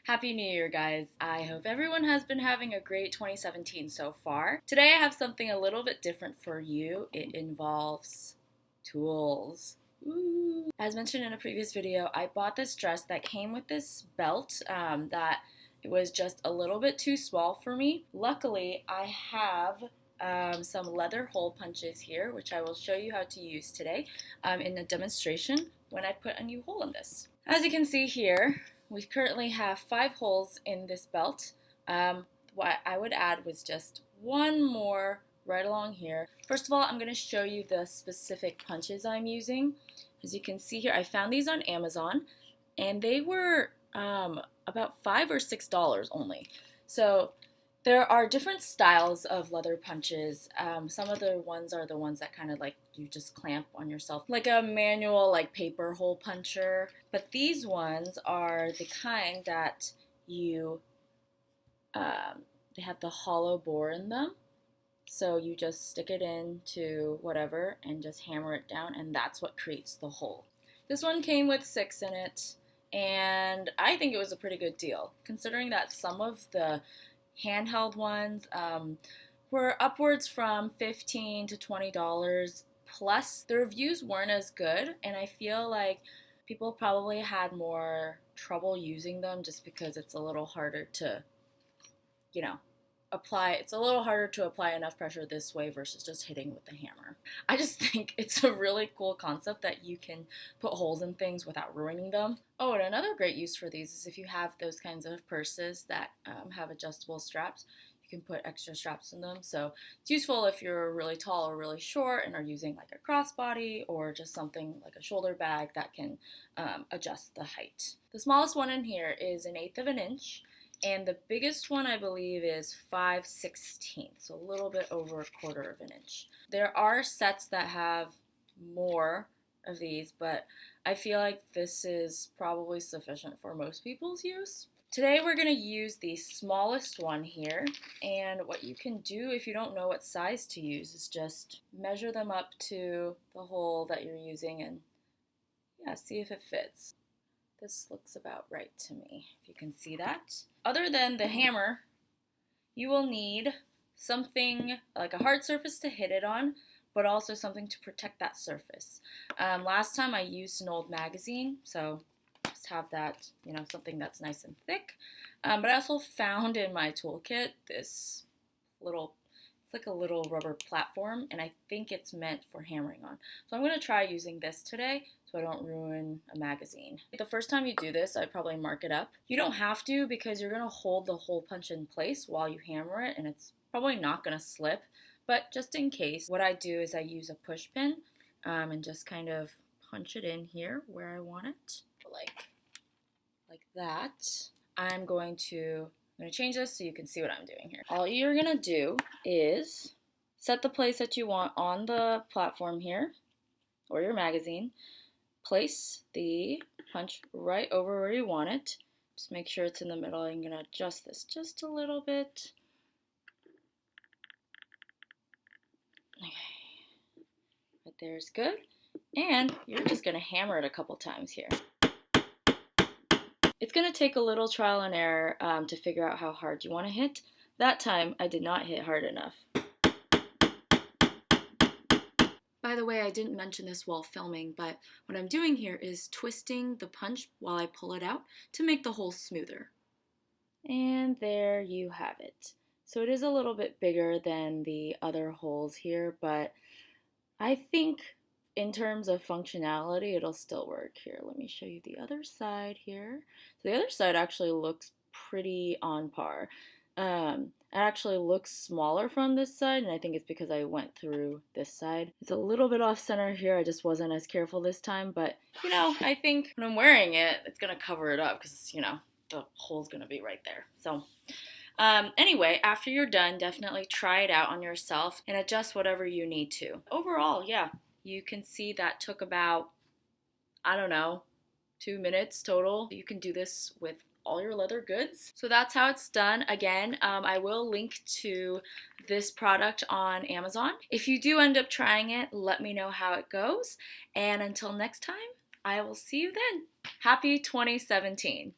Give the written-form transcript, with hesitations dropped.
Happy New Year, guys. I hope everyone has been having a great 2017 so far. Today I have something a little bit different for you. It involves tools. Ooh. As mentioned in a previous video, I bought this dress that came with this belt that it was just a little bit too small for me. Luckily, I have some leather hole punches here, which I will show you how to use today in a demonstration when I put a new hole in this. As you can see here, we currently have 5 holes in this belt. What I would add was just one more right along here. First of all, I'm going to show you the specific punches I'm using. As you can see here, I found these on Amazon, and they were about $5 or $6 only. So there are different styles of leather punches. Some of the ones are the ones that kind of like you just clamp on yourself, like a manual like paper hole puncher. But these ones are the kind that you, they have the hollow bore in them. So you just stick it into whatever and just hammer it down, and that's what creates the hole. This one came with 6 in it, and I think it was a pretty good deal, considering that some of the handheld ones were upwards from $15 to $20, plus the reviews weren't as good, and I feel like people probably had more trouble using them just because it's a little harder to, apply. It's a little harder to apply enough pressure this way versus just hitting with the hammer. I just think it's a really cool concept that you can put holes in things without ruining them. Oh, and another great use for these is if you have those kinds of purses that have adjustable straps, you can put extra straps in them. So it's useful if you're really tall or really short and are using like a crossbody or just something like a shoulder bag that can adjust the height. The smallest one in here is 1/8 of an inch. And the biggest one, I believe, is 5/16, so a little bit over 1/4 of an inch. There are sets that have more of these, but I feel like this is probably sufficient for most people's use. Today we're going to use the smallest one here, and what you can do if you don't know what size to use is just measure them up to the hole that you're using and see if it fits. This looks about right to me, if you can see that. Other than the hammer, you will need something like a hard surface to hit it on, but also something to protect that surface. Last time I used an old magazine, so just have that, something that's nice and thick. But I also found in my toolkit this it's like a little rubber platform, and I think it's meant for hammering on. So I'm going to try using this today so I don't ruin a magazine. The first time you do this, I'd probably mark it up. You don't have to, because you're going to hold the hole punch in place while you hammer it, and it's probably not going to slip. But just in case, what I do is I use a push pin and just kind of punch it in here where I want it, like that. I'm going to change this so you can see what I'm doing here. All you're going to do is set the place that you want on the platform here, or your magazine. Place the punch right over where you want it. Just make sure it's in the middle. I'm going to adjust this just a little bit. Okay. Right there is good. And you're just going to hammer it a couple times here. It's going to take a little trial and error to figure out how hard you want to hit. That time, I did not hit hard enough. By the way, I didn't mention this while filming, but what I'm doing here is twisting the punch while I pull it out to make the hole smoother. And there you have it. So it is a little bit bigger than the other holes here, but I think in terms of functionality, it'll still work. Here, let me show you the other side here. So the other side actually looks pretty on par. It actually looks smaller from this side, and I think it's because I went through this side. It's a little bit off center here. I just wasn't as careful this time, but I think when I'm wearing it, it's gonna cover it up because the hole's gonna be right there. So anyway, after you're done, definitely try it out on yourself and adjust whatever you need to. Overall, yeah, you can see that took about, 2 minutes total. You can do this with all your leather goods. So that's how it's done. Again, I will link to this product on Amazon. If you do end up trying it, let me know how it goes. And until next time, I will see you then. Happy 2017.